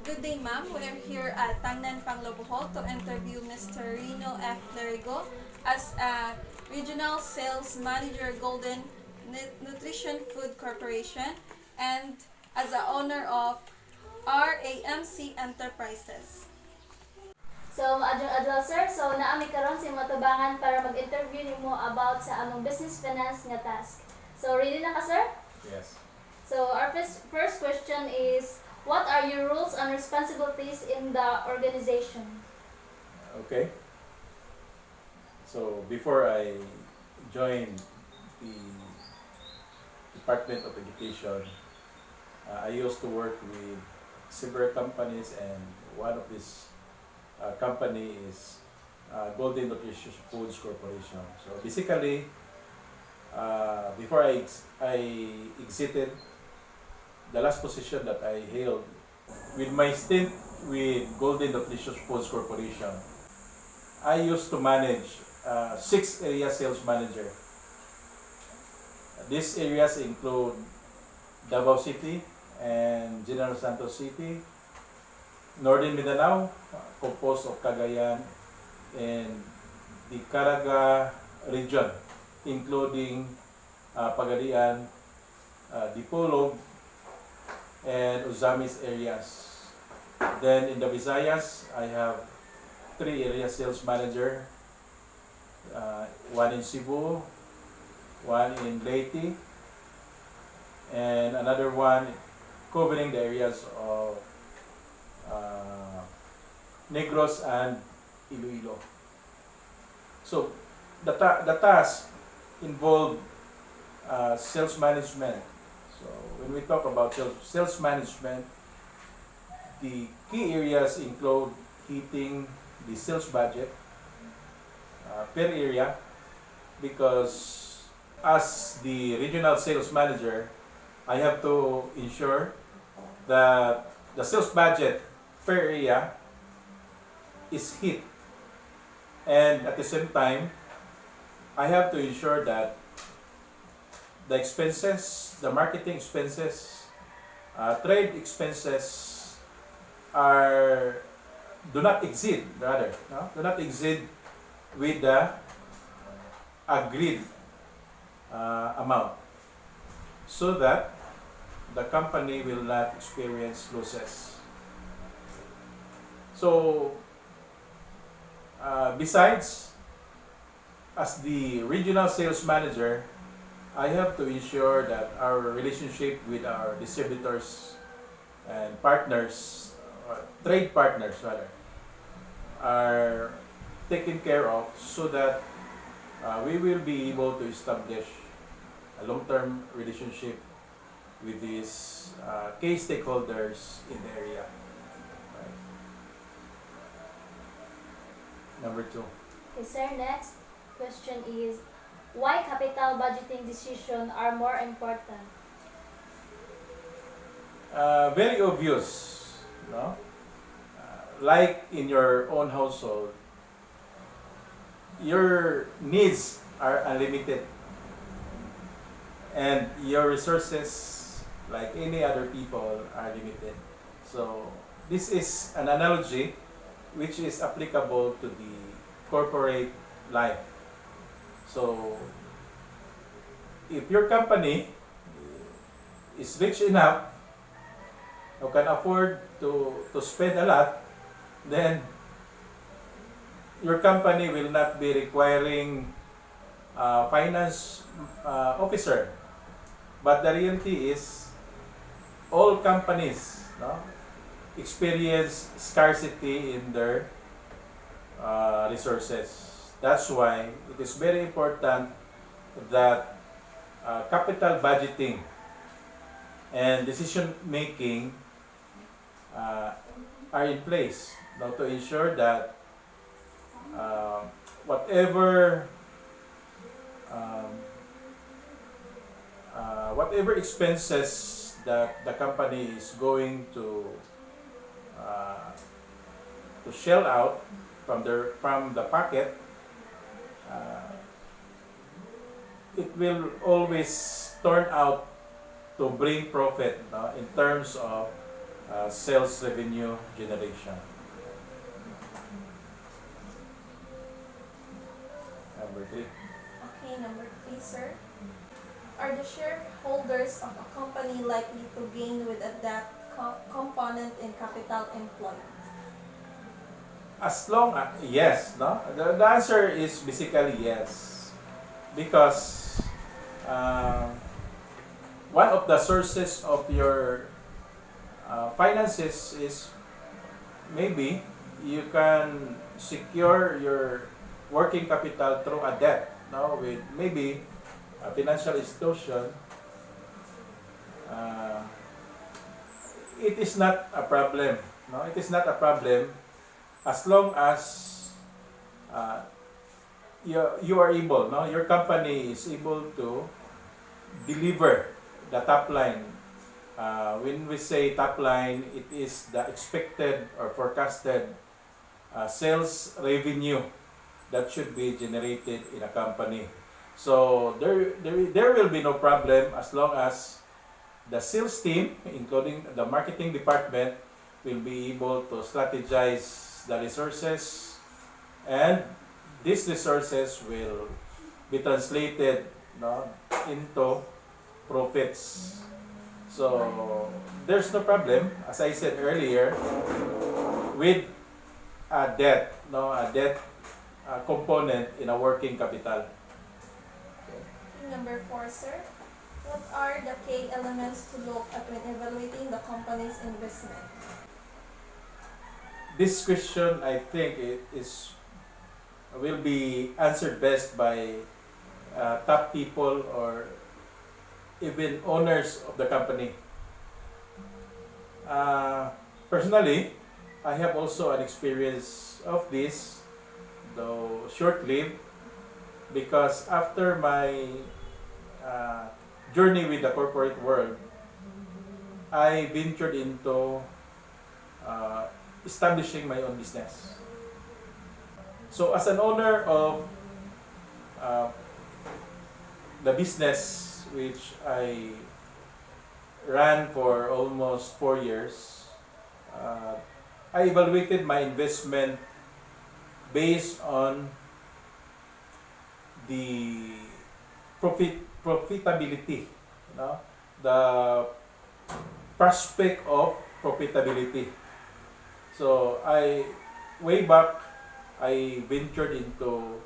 Good day, ma'am. We're here at Tangnan Panglobohol to interview Mr. Rino F. Lerigo as a Regional Sales Manager, Golden Nutrition Food Corporation, and as the owner of RAMC Enterprises. So, maadjong adlaw sir. So, naami karon sa matubangan para mag-interview nimo about sa among business finance nga task. So, ready na ka sir? Yes. So, our first question is, what are your roles and responsibilities in the organization? Okay. So before I joined the Department of Education, I used to work with several companies, and one of these company is Golden Nutritious Foods Corporation. So basically, before I exited the last position that I held with my stint with Golden Nutritious Foods Corporation, I used to manage 6 area sales manager. These areas include Davao City and General Santos City, Northern Mindanao, composed of Cagayan, and the Caraga region, including Pagadian, Dipolog, and Uzamis areas. Then in the Visayas, I have 3 area sales manager, one in Cebu, one in Leyte, and another one covering the areas of Negros and Iloilo. So the task involved sales management. So when we talk about sales management, the key areas include hitting the sales budget per area, because as the regional sales manager, I have to ensure that the sales budget per area is hit, and at the same time, I have to ensure that the expenses, the marketing expenses, trade expenses do not exceed with the agreed amount, so that the company will not experience losses. So besides, as the regional sales manager, I have to ensure that our relationship with our distributors and partners, trade partners rather, are taken care of, so that we will be able to establish a long-term relationship with these key stakeholders in the area. Right. Number 2. Okay sir, next question is, why capital budgeting decisions are more important? Very obvious, no? Like in your own household, your needs are unlimited, and your resources, like any other people, are limited. So this is an analogy which is applicable to the corporate life. So if your company is rich enough, you can afford to spend a lot, then your company will not be requiring a finance officer. But the reality is, all companies, no, experience scarcity in their resources. That's why it is very important that capital budgeting and decision making are in place now to ensure that whatever expenses that the company is going to shell out from the pocket, it will always turn out to bring profit, in terms of sales revenue generation. Number 3. Okay, number 3, sir. Are the shareholders of a company likely to gain with a debt component in capital employed? As long as, yes, no? The answer is basically yes. Because one of the sources of your finances is maybe you can secure your working capital through a debt, no? With maybe a financial institution. It is not a problem, no? It is not a problem as long as you are able, no? Your company is able to deliver the top line. When we say top line, it is the expected or forecasted sales revenue that should be generated in a company. So there will be no problem as long as the sales team, including the marketing department, will be able to strategize the resources, and these resources will be translated, no, into profits. So there's no problem, as I said earlier, with a debt, no, a debt component in a working capital. Number 4, sir. What are the key elements to look at when evaluating the company's investment? This question, I think, will be answered best by top people or even owners of the company. Personally, I have also an experience of this, though short-lived, because after my journey with the corporate world, I ventured into establishing my own business. So as an owner of the business which I ran for almost 4 years, I evaluated my investment based on the profitability, you know, the prospect of profitability. So way back, I ventured into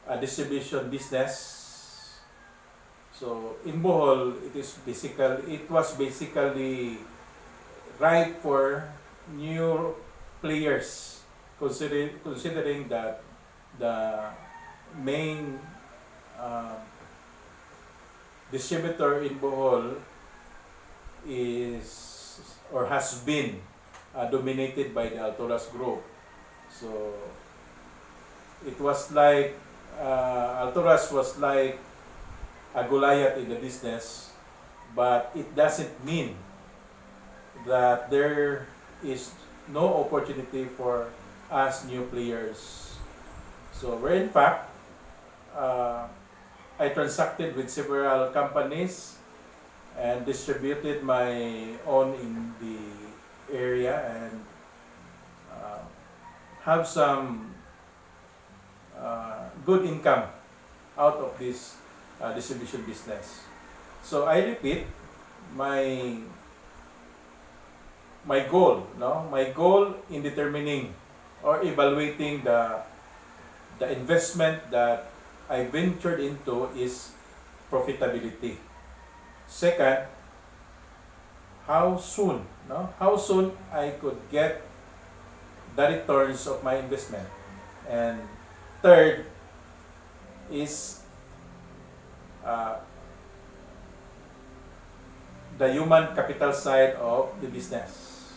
a distribution business. So in Bohol, it was basically ripe for new players, considering that the main distributor in Bohol is or has been dominated by the Altoras Group. So it was like Altoras was like a Goliath in the business, but it doesn't mean that there is no opportunity for us new players. So where in fact, I transacted with several companies and distributed my own in the area and have some good income out of this distribution business. So I repeat, my goal, no, my goal in determining or evaluating the investment that I ventured into is profitability. Second, how soon I could get the returns of my investment. And third is the human capital side of the business.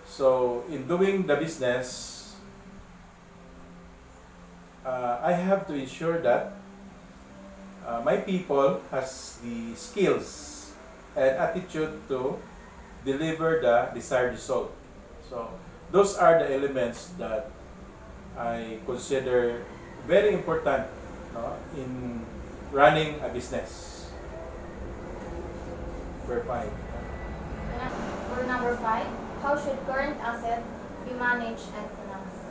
So in doing the business, I have to ensure that my people has the skills and attitude to deliver the desired result. So those are the elements that I consider very important, no, in running a business. Number 5. Or number 5, how should current asset be managed and financed?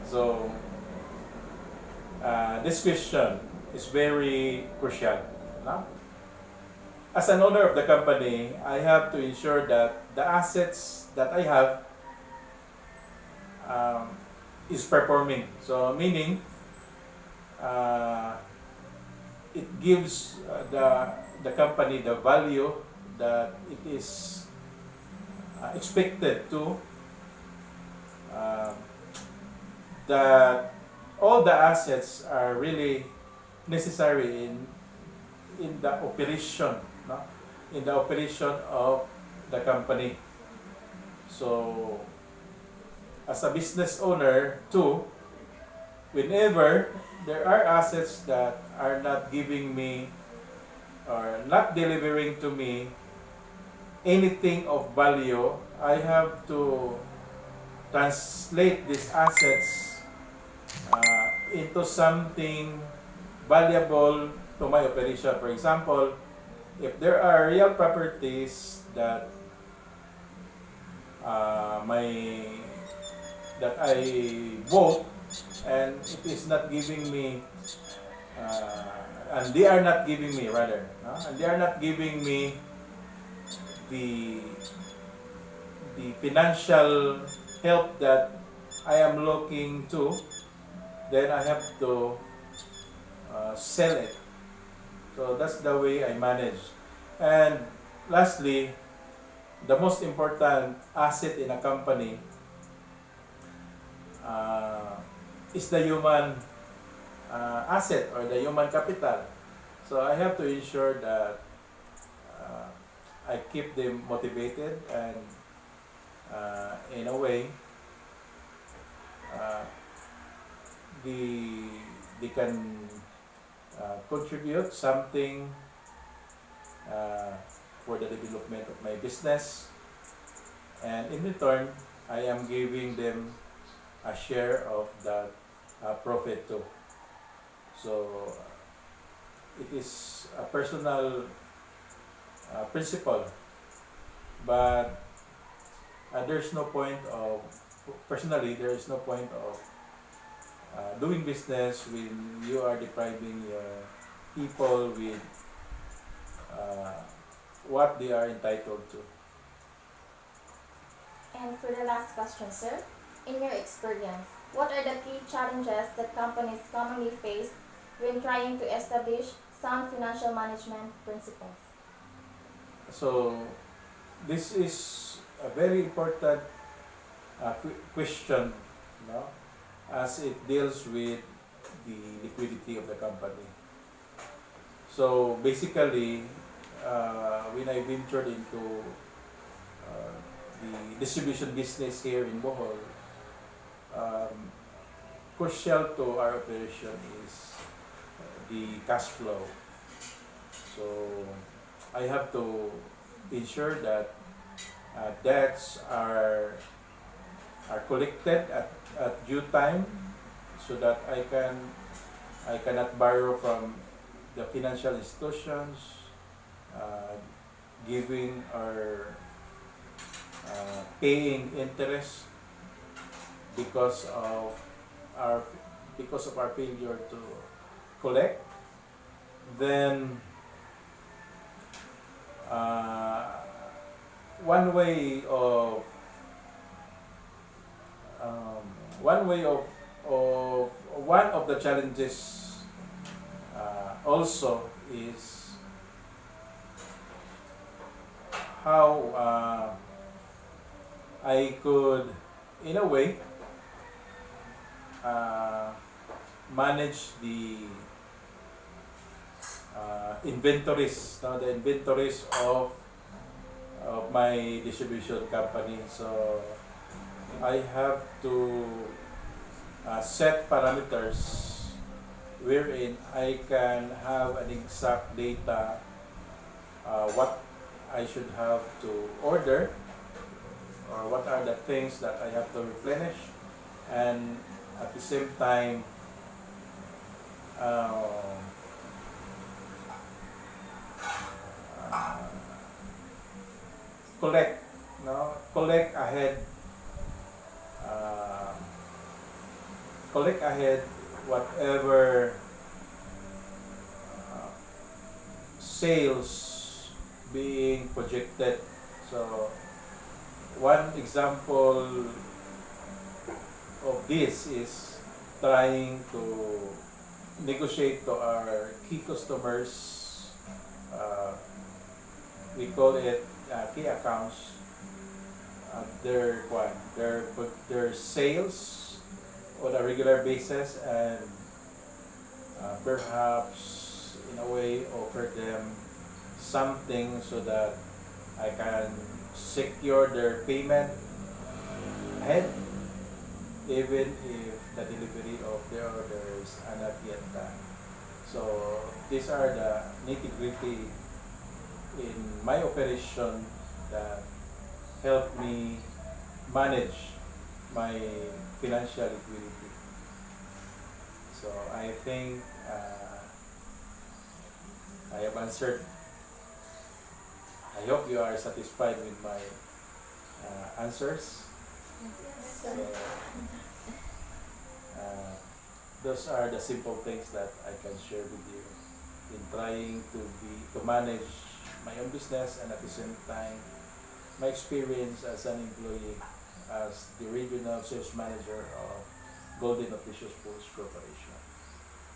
So, this question is very crucial. No? As an owner of the company, I have to ensure that the assets that I have is performing. So, meaning, it gives the company the value that it is expected to, that all the assets are really necessary in the operation, no? In the operation of the company. So, as a business owner too, whenever there are assets that are not giving me or not delivering to me anything of value, I have to translate these assets into something valuable to my operation. For example, if there are real properties that that I bought and it is not giving me and they are not giving me rather and they are not giving me the financial help that I am looking to, then I have to sell it. So that's the way I manage. And lastly, the most important asset in a company is the human asset or the human capital. So I have to ensure that I keep them motivated and in a way they can contribute something for the development of my business, and in return I am giving them a share of that profit too. So it is a personal principle, but there's no point of, personally, there is no point of doing business when you are depriving your people with what they are entitled to. And for the last question, sir, in your experience, what are the key challenges that companies commonly face when trying to establish sound financial management principles? So this is a very important question, no? As it deals with the liquidity of the company. So basically, when I ventured into the distribution business here in Bohol, crucial to our operation is the cash flow. So I have to ensure that debts are collected at due time, so that I cannot borrow from the financial institutions, giving or paying interest because of our failure to collect. Then one way of one of the challenges also is how I could, in a way, manage the inventories, the inventories of my distribution company. So I have to set parameters wherein I can have an exact data what I should have to order, or what are the things that I have to replenish, and at the same time collect, no? Uh, collect ahead whatever sales being projected. So one example of this is trying to negotiate to our key customers. We call it key accounts. Their sales on a regular basis, and perhaps in a way offer them something so that I can secure their payment ahead, even if the delivery of their orders are not yet done. So these are the nitty-gritty in my operation that help me manage my financial liquidity. So I think I have answered. I hope you are satisfied with my answers. So, those are the simple things that I can share with you in trying to manage my own business, and at the same time my experience as an employee as the regional sales manager of Golden Nutritious Foods Corporation.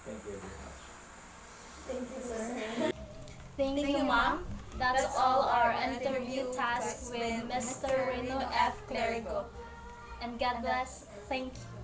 Thank you very much. Thank you, sir. Thank you, Ma'am. That's all our interview tasks with Mr. Reno F. Clerigo. And God bless. Thank you.